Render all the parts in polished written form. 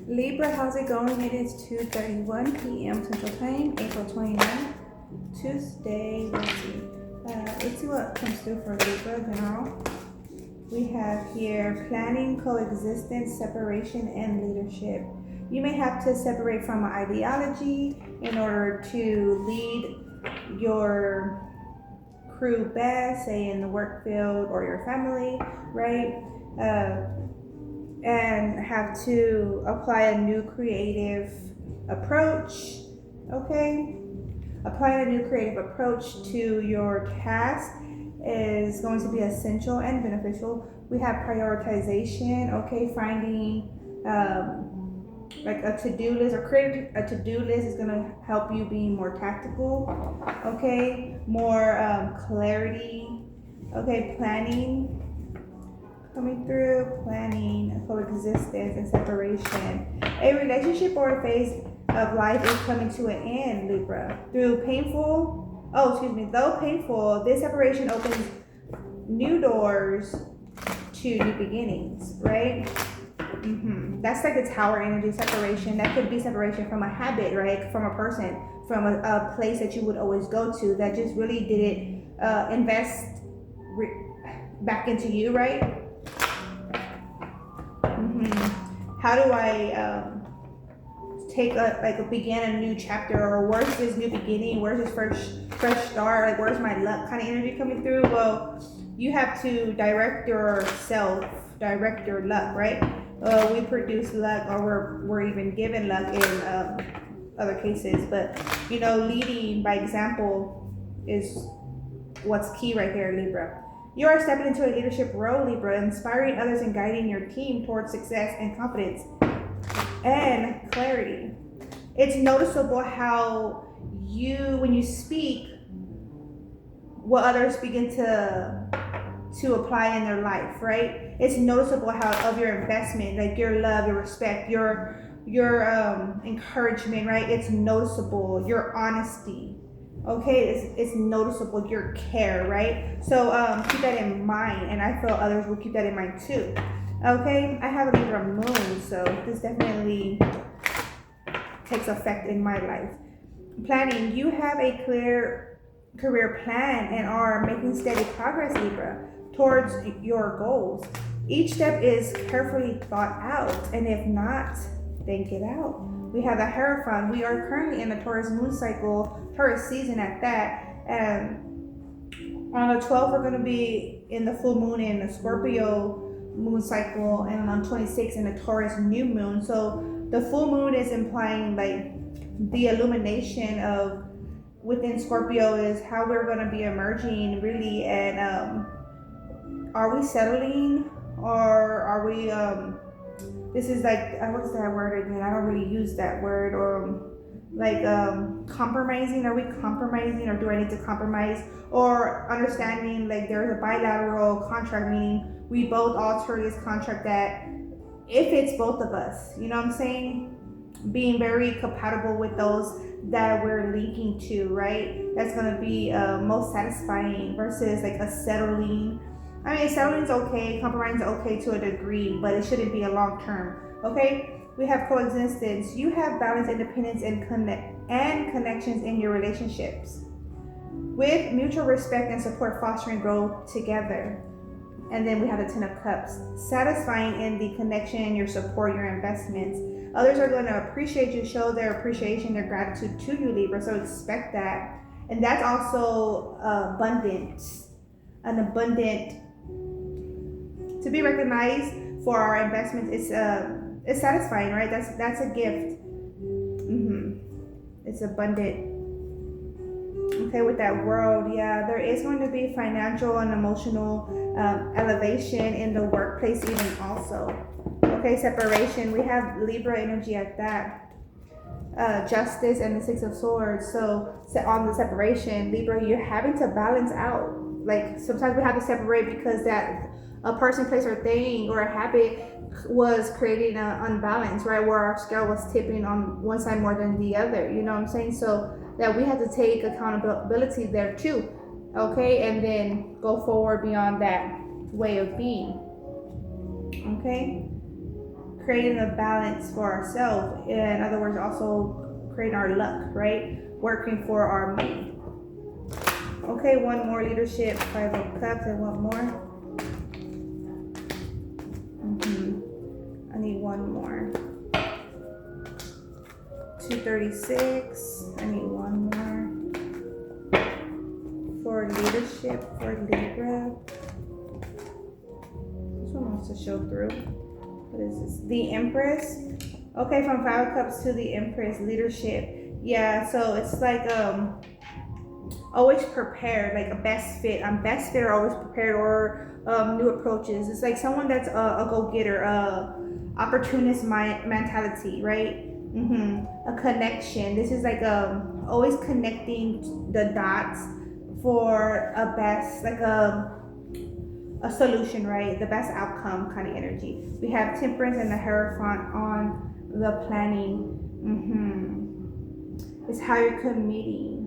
Libra, how's it going? It is 2:31 p.m. Central Time, April 29th, Tuesday. Let's see what comes through for Libra general. We have here planning, coexistence, separation, and leadership. You may have to separate from an ideology in order to lead your crew best, say in the work field or your family, right? And have to apply a new creative approach, okay? Applying a new creative approach to your task is going to be essential and beneficial. We have prioritization, okay? Finding like a to-do list or creating a to-do list is going to help you be more tactical, okay? More clarity, okay? Planning coming through, planning, coexistence, and separation. A relationship or a phase of life is coming to an end, Libra. Though painful, this separation opens new doors to new beginnings, right? That's like the Tower energy separation. That could be separation from a habit, right? From a person, from a place that you would always go to that just really didn't invest back into you, right? How do I begin a new chapter, or where's this new beginning? Where's this fresh start? Like, where's my luck kind of energy coming through? Well, you have to direct yourself, direct your luck, right? We produce luck, or we're even given luck in other cases, but leading by example is what's key right there, Libra. You are stepping into a leadership role, Libra, inspiring others and guiding your team towards success and confidence and clarity. It's noticeable how when you speak, what others begin to apply in their life, right? It's noticeable how of your investment, like your love, your respect, your encouragement, right? It's noticeable. Your honesty. Okay, it's noticeable, your care, right? So keep that in mind, and I feel others will keep that in mind too. Okay, I have a Libra moon, so this definitely takes effect in my life. Planning, you have a clear career plan and are making steady progress, Libra, towards your goals. Each step is carefully thought out, and if not, then get out. We have the Hierophant. We are currently in the Taurus moon cycle, Taurus season at that. And on the 12th, we're going to be in the full moon in the Scorpio moon cycle, and on 26 in the Taurus new moon. So the full moon is implying like the illumination of within Scorpio is how we're going to be emerging really. And are we settling, or are we this is like, what's that word again? I don't really use that word. Or like compromising. Are we compromising, or do I need to compromise? Or understanding like there's a bilateral contract, meaning we both alter this contract that if it's both of us, you know what I'm saying? Being very compatible with those that we're linking to, right? That's going to be most satisfying versus like a settling. I mean, settling is okay, compromising is okay to a degree, but it shouldn't be a long term, okay? We have coexistence. You have balance, independence, and connections in your relationships. With mutual respect and support, fostering growth together. And then we have the 10 of Cups. Satisfying in the connection, your support, your investments. Others are going to appreciate you, show their appreciation, their gratitude to you, Libra, so expect that. And that's also an abundant to be recognized for our investments. It's satisfying, right? That's a gift. It's abundant. Okay, with that world, yeah, there is going to be financial and emotional elevation in the workplace even also. Okay, separation, we have Libra energy at that. Justice and the 6 of Swords. So on the separation, Libra, you're having to balance out. Like sometimes we have to separate because that a person, place, or thing or a habit was creating an unbalance, right? Where our scale was tipping on one side more than the other, you know what I'm saying? So that we have to take accountability there too, okay? And then go forward beyond that way of being, okay? creating a balance for ourselves. In other words, also creating our luck, right? Working for our money. Okay, one more leadership, 5 of Cups. I want more. I need one more. 236. I need one more. For leadership, for Libra. This one wants to show through. What is this? The Empress. Okay, from 5 of Cups to the Empress, leadership. Yeah, so it's like always prepared, like a best fit. I'm best fit or always prepared, or new approaches. It's like someone that's a go-getter, opportunist mentality, right? A connection. This is like always connecting the dots for a best, like a solution, right? The best outcome kind of energy. We have Temperance and the Hierophant on the planning. It's how you're committing.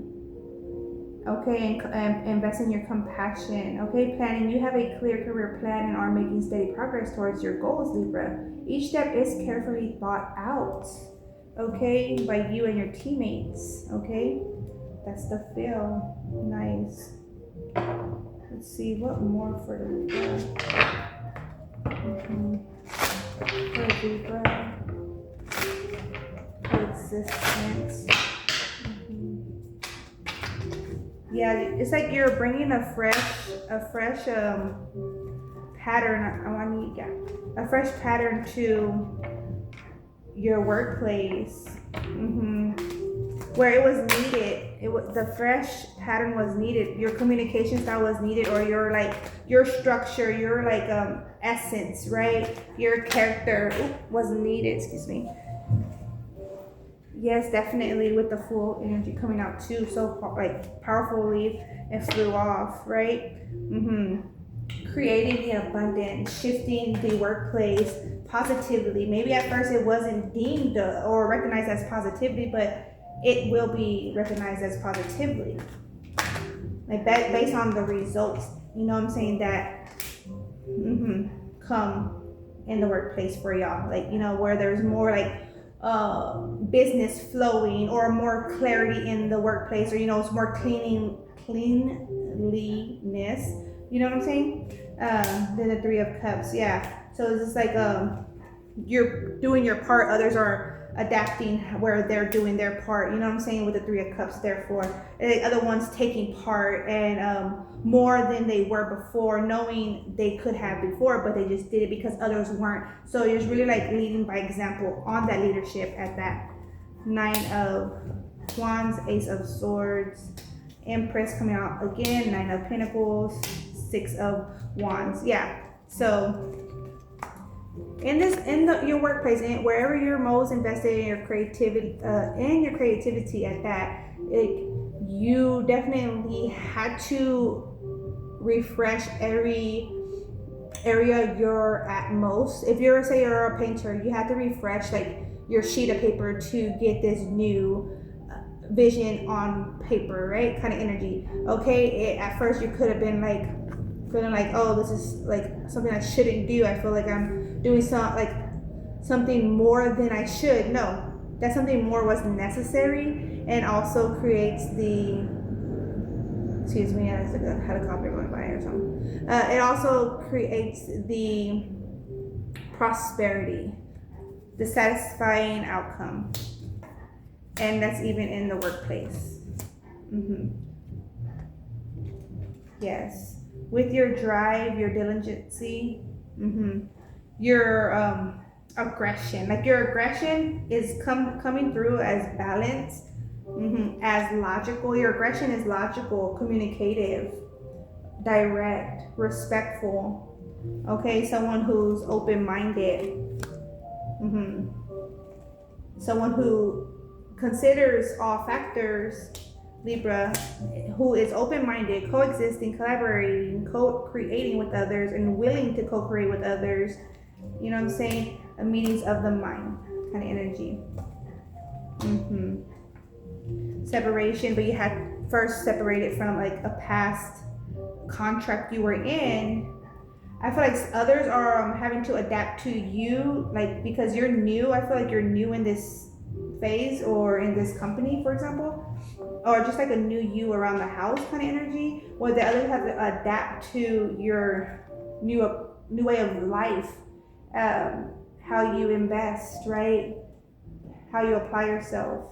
Okay, and invest in your compassion. Okay, planning. You have a clear career plan and are making steady progress towards your goals, Libra. Each step is carefully thought out, okay, by you and your teammates. Okay, that's the feel. Nice. Let's see, what more for the Libra? For Libra. Existence. Yeah, it's like you're bringing a fresh pattern. A fresh pattern to your workplace, where it was needed. The fresh pattern was needed. Your communication style was needed, or your structure, your essence, right? Your character was needed. Excuse me. Yes, definitely, with the full energy coming out too, so powerfully, and flew off, right? Creating the abundance, shifting the workplace positively. Maybe at first it wasn't deemed or recognized as positivity, but it will be recognized as positively, like that, based on the results. You know what I'm saying? That come in the workplace for y'all, where there's more business flowing, or more clarity in the workplace, or it's more cleanliness, you know what I'm saying, than the 3 of Cups. Yeah, so it's just like you're doing your part, others are adapting where they're doing their part, you know what I'm saying, with the 3 of Cups. Therefore, the other ones taking part, and more than they were before, knowing they could have before, but they just did it because others weren't. So it's really like leading by example on that leadership at that 9 of Wands, Ace of Swords, Empress coming out again, 9 of Pentacles, 6 of Wands. Yeah, so in your workplace, and wherever you're most invested in your creativity, at that, you definitely had to refresh every area you're at most. If you're a painter, you have to refresh your sheet of paper to get this new vision on paper, right? Kind of energy. Okay, at first you could have been feeling oh, this is something I shouldn't do. I feel like I'm doing something more than I should. No, that something more was necessary, and also creates the, excuse me, I had a helicopter going by or something. It also creates the prosperity, the satisfying outcome, and that's even in the workplace. Yes, with your drive, your diligency, your aggression, your aggression is coming through as balance, as logical. Your aggression is logical, communicative, direct, respectful. Okay, someone who's open-minded, someone who considers all factors, Libra, who is open-minded, coexisting, collaborating, co-creating with others, and willing to co-create with others. You know what I'm saying? A meanings of the mind kind of energy. Separation, but you had first separated from a past contract you were in. I feel like others are having to adapt to you, like because you're new. I feel like you're new in this phase or in this company, for example, or just like a new you around the house kind of energy, where the others have to adapt to your new way of life, how you invest, right? How you apply yourself,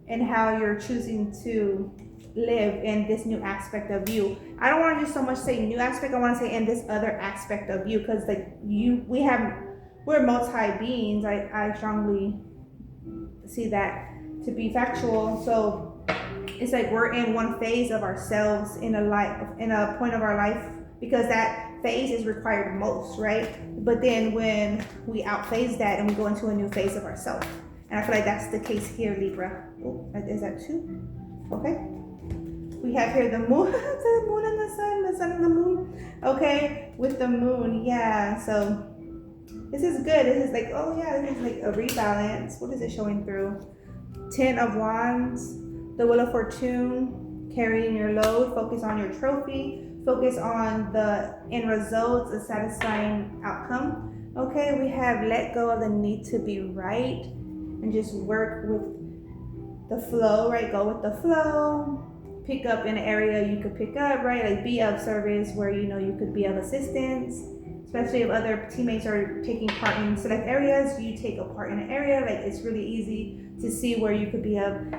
and how you're choosing to live in this new aspect of you. I don't want to just so much say new aspect. I want to say in this other aspect of you, because like we're multi beings. I strongly see that to be factual. So it's like we're in one phase of ourselves in a point of our life, because that phase is required most, right? But then when we outphase that and we go into a new phase of ourselves, and I feel like that's the case here, Libra. Oh, is that two? Okay. We have here the moon, the moon and the sun and the moon. Okay, with the moon, yeah. So this is good. This is like, oh yeah, this is like a rebalance. What is it showing through? 10 of Wands, the Wheel of Fortune, carrying your load. Focus on your trophy. Focus on the end results, a satisfying outcome. Okay, we have let go of the need to be right and just work with the flow, right? Go with the flow. Pick up in an area you could pick up, right? Like be of service where you know you could be of assistance, especially if other teammates are taking part in select areas. You take a part in an area, like it's really easy to see where you could be of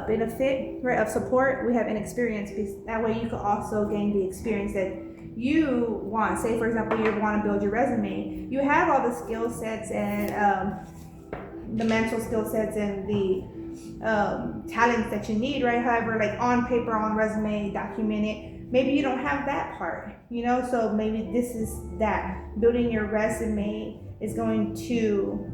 benefit, right? Of support. We have inexperience, because that way you could also gain the experience that you want. Say for example, you want to build your resume. You have all the skill sets and the mental skill sets and the talents that you need, right? However, like on paper, on resume, document it. Maybe you don't have that part, you know? So maybe this is that. Building your resume is going to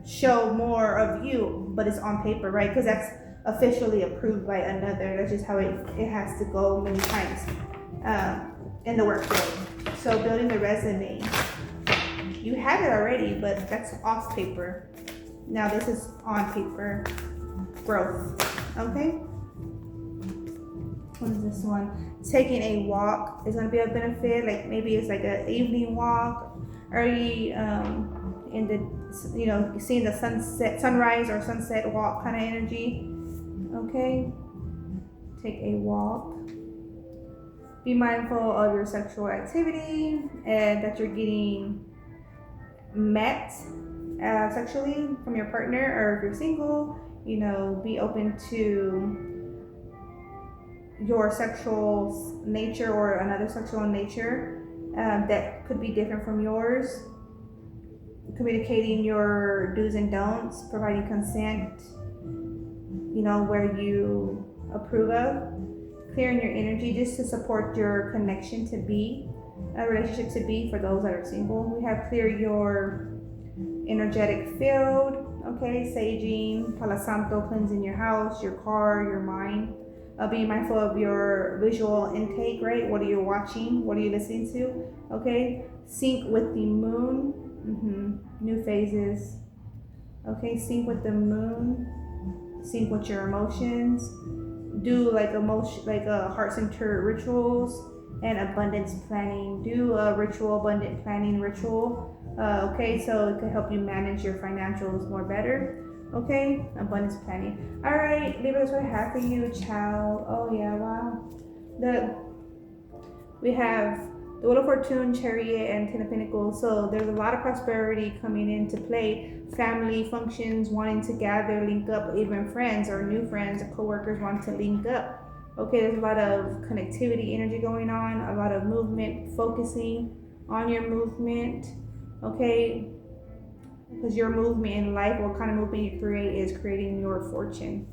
show more of you, but it's on paper, right? Because that's officially approved by another. That's just how it has to go many times in the workflow. So building the resume, you have it already, but that's off paper. Now this is on paper. Growth. Okay. What is this one? Taking a walk is going to be a benefit. Like maybe it's like an evening walk, early in the, you know, seeing the sunrise or sunset walk kind of energy. Okay. Take a walk. Be mindful of your sexual activity and that you're getting met sexually from your partner, or if you're single, you know, be open to your sexual nature or another sexual nature that could be different from yours. Communicating your do's and don'ts, providing consent, you know, where you approve of. Clearing your energy just to support your connection to be, a relationship to be for those that are single. We have clear your energetic field. Okay, saging, Palo Santo, cleansing your house, your car, your mind. Being mindful of your visual intake, right? What are you watching? What are you listening to? Okay, sync with the moon. New phases. Okay, sync with the moon. Sync with your emotions. Do like heart-centered rituals and abundance planning. Do a abundant planning ritual. Okay, so it can help you manage your financials more better. Okay, abundance planning. All right, Libra, that's what I have for you, child. Oh yeah, wow. We have the Wheel of Fortune, Chariot, and Ten of Pentacles. So there's a lot of prosperity coming into play. Family functions, wanting to gather, link up, even friends or new friends, co-workers want to link up. Okay, there's a lot of connectivity energy going on, a lot of movement, focusing on your movement. Okay, because your movement in life, what kind of movement you create is creating your fortune.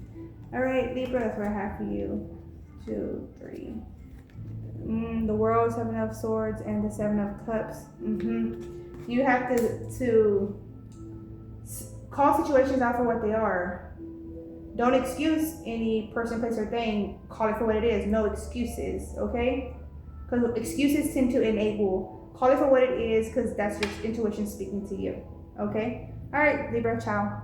All right, Libra, that's what I have for you. 2, 3. The World, 7 of Swords, and the 7 of Cups. You have to call situations out for what they are. Don't excuse any person, place, or thing. Call it for what it is. No excuses, okay? Because excuses tend to enable. Call it for what it is, because that's your intuition speaking to you, okay? All right, Libra, ciao.